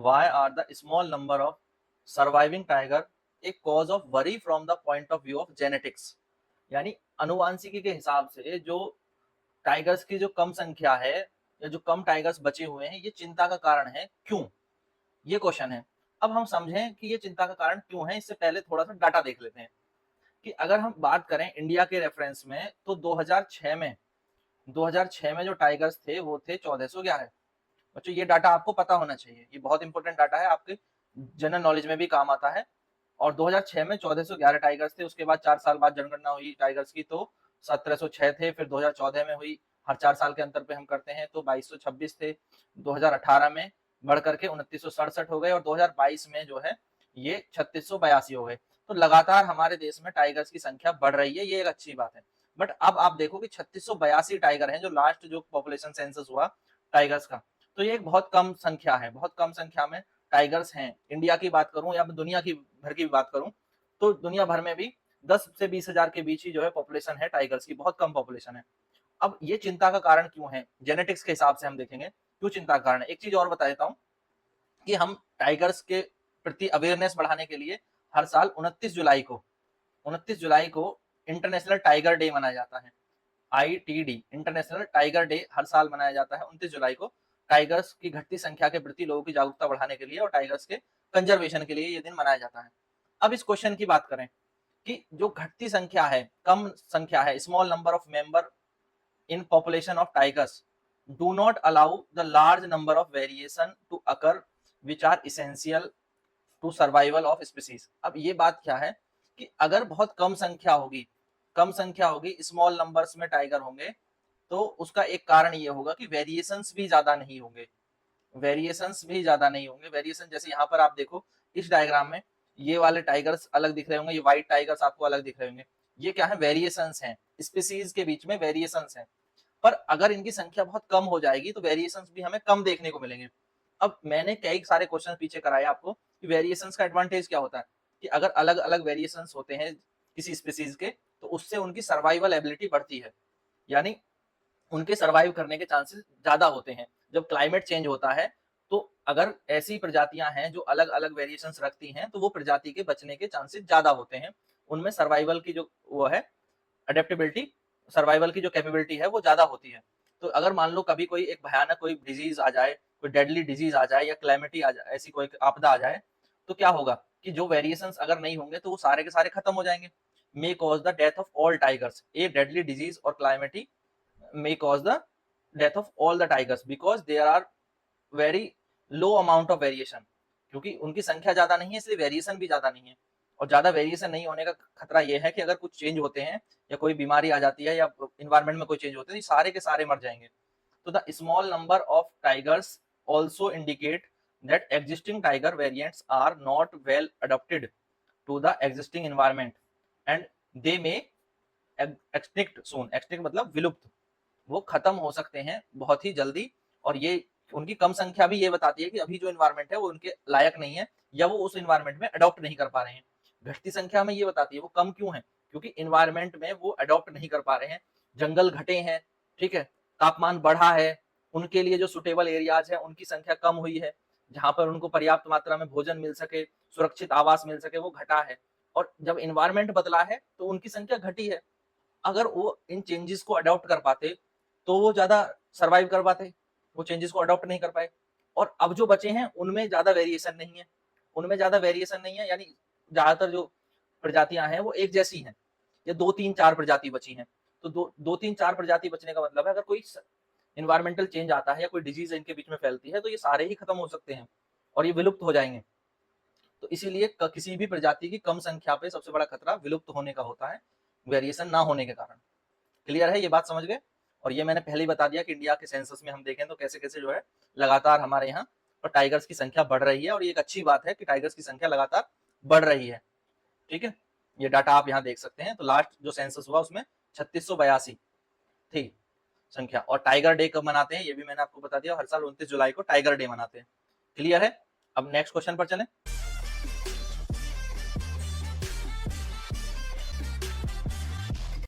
Why are the small number of surviving tiger a cause of worry from the point of view of genetics? यानी अनुवांशिकी के हिसाब से जो tigers की जो कम संख्या है या जो कम टाइगर्स बचे हुए हैं, ये चिंता का कारण है। क्यों? ये क्वेश्चन है। अब हम समझें कि ये चिंता का कारण क्यों है, इससे पहले थोड़ा सा डाटा देख लेते हैं कि अगर हम बात करें इंडिया के रेफरेंस में तो 2006 में जो टाइगर्स थे वो थे 1411। बच्चों ये डाटा आपको पता होना चाहिए, ये बहुत इंपॉर्टेंट डाटा है, आपके जनरल नॉलेज में भी काम आता है। और 2006 में 1411 टाइगर्स थे। उसके बाद 4 साल बाद जनगणना हुई टाइगर्स की तो 1706 थे। फिर 2014 में हुई, हर 4 साल के अंतर पे हम करते हैं, तो 2226 थे। 2018 में बढ़ करके 2967 हो गए और 2022 में जो है ये 3682 हो गए। तो लगातार हमारे देश में टाइगर्स की संख्या बढ़ रही है, ये एक अच्छी बात है। बट अब आप देखो कि 3682 टाइगर हैं, जो लास्ट जो पॉपुलेशन सेंसस हुआ टाइगर्स का, तो ये एक बहुत कम संख्या है। बहुत कम संख्या में टाइगर्स हैं। इंडिया की बात करूं या दुनिया की भर की बात करूं तो दुनिया भर में भी 10 से 20 हजार के बीच ही जो है पॉपुलेशन है टाइगर्स की, बहुत कम पॉपुलेशन है। अब ये चिंता का कारण क्यों है, जेनेटिक्स के हिसाब से हम देखेंगे क्यों चिंता का कारण है। एक चीज और बता देता हूँ कि हम टाइगर्स के प्रति अवेयरनेस बढ़ाने के लिए हर साल 29 जुलाई को इंटरनेशनल टाइगर डे मनाया जाता है। ITD, इंटरनेशनल टाइगर डे हर साल मनाया जाता है 29 जुलाई को, टाइगर्स की घटती संख्या के प्रति लोगों की जागरूकता बढ़ाने के लिए और टाइगर्स के कंजर्वेशन के लिए ये दिन मनाया जाता है। अब इस क्वेश्चन की बात करें कि जो घटती संख्या है, कम संख्या है, small number of member in population of tigers do not allow the large number of variation to occur which are essential to survival of species। अब ये बात क्या है कि अगर बहुत कम संख्या होगी, स्मॉल नंबर्स में टाइगर होंगे, तो उसका एक कारण ये होगा कि वेरिएशंस भी ज्यादा नहीं होंगे। वेरिएशन जैसे यहाँ पर आप देखो इस डायग्राम में ये वाले टाइगर्स अलग दिख रहे होंगे, ये व्हाइट टाइगर्स आपको अलग दिख रहे होंगे। ये क्या है, वेरिएशंस हैं, स्पीसीज के बीच में वेरिएशंस हैं। पर अगर इनकी संख्या बहुत कम हो जाएगी तो वेरिएशंस भी हमें कम देखने को मिलेंगे। अब मैंने कई सारे क्वेश्चन पीछे कराए आपको कि वेरिएशंस का एडवांटेज क्या होता है, कि अगर अलग अलग वेरिएशंस होते हैं किसी स्पीसीज के तो उससे उनकी सर्वाइवल एबिलिटी बढ़ती है, यानी उनके सर्वाइव करने के चांसेस ज्यादा होते हैं। जब क्लाइमेट चेंज होता है तो अगर ऐसी प्रजातियां हैं जो अलग अलग वेरिएशंस रखती हैं तो वो प्रजाति के बचने के चांसेस ज्यादा होते हैं, उनमें सर्वाइवल की जो वो है अडेप्टेबिलिटी, सर्वाइवल की जो कैपेबिलिटी है वो ज्यादा होती है। तो अगर मान लो कभी कोई एक भयानक कोई डिजीज आ जाए, कोई डेडली डिजीज आ जाए या क्लैमिटी आ जाए, ऐसी कोई आपदा आ जाए, तो क्या होगा कि जो वेरिएशंस अगर नहीं होंगे तो वो सारे के सारे खत्म हो जाएंगे। May cause the death of all tigers, A deadly disease और क्लाइमेटी may cause the death of all the tigers because there are very low amount of variation। क्योंकि उनकी संख्या ज्यादा नहीं है इसलिए वेरिएशन भी ज्यादा नहीं है। और ज्यादा वेरिएशन नहीं होने का खतरा यह है कि अगर कुछ चेंज होते हैं या कोई बीमारी आ जाती है या इन्वायरमेंट में कोई चेंज होते हैं, सारे के सारे मर जाएंगे। तो the small number of tigers also indicate that existing tiger variants are not well adapted to the existing environment and they may extinct soon। extinct मतलब विलुप्त, वो खत्म हो सकते हैं बहुत ही जल्दी। और ये उनकी कम संख्या भी ये बताती है कि अभी जो इन्वायरमेंट है वो उनके लायक नहीं है या वो उस इन्वायरमेंट में अडॉप्ट नहीं कर पा रहे हैं। घटती संख्या में ये बताती है वो कम क्यों है, क्योंकि इन्वायरमेंट में वो अडॉप्ट नहीं कर पा रहे हैं, जंगल घटे हैं, ठीक है, तापमान बढ़ा है, उनके लिए जो सुटेबल एरियाज है उनकी संख्या कम हुई है, जहां पर उनको पर्याप्त मात्रा में भोजन मिल सके, सुरक्षित आवास मिल सके, वो घटा है। और जब इन्वायरमेंट बदला है तो उनकी संख्या घटी है। अगर वो इन चेंजेस को अडॉप्ट कर पाते तो वो ज्यादा सर्वाइव कर पाते, वो चेंजेस को अडॉप्ट नहीं कर पाए। और अब जो बचे हैं उनमें ज्यादा वेरिएशन नहीं है, यानी ज्यादातर जो प्रजातियां हैं वो एक जैसी हैं, या 2 3 4 प्रजाति बची हैं। तो 2 3 4 प्रजाति बचने का मतलब है अगर कोई इन्वायरमेंटल चेंज आता है या कोई डिजीज इनके बीच में फैलती है तो ये सारे ही खत्म हो सकते हैं और ये विलुप्त हो जाएंगे। तो इसीलिए किसी भी प्रजाति की कम संख्या पे सबसे बड़ा खतरा विलुप्त होने का होता है, वेरिएशन ना होने के कारण। क्लियर है, ये बात समझ गए। और ये मैंने पहले ही बता दिया कि इंडिया के सेंसस में हम देखें तो कैसे कैसे जो है लगातार हमारे यहाँ पर टाइगर्स की संख्या बढ़ रही है, और ये एक अच्छी बात है कि टाइगर्स की संख्या लगातार बढ़ रही है। ठीक है, ये डाटा आप यहाँ देख सकते हैं। तो लास्ट जो सेंसस हुआ उसमें 3682 थी संख्या। और टाइगर डे कब मनाते हैं ये भी मैंने आपको बता दिया, हर साल 29 जुलाई को टाइगर डे मनाते हैं। क्लियर है। अब नेक्स्ट क्वेश्चन पर चलें।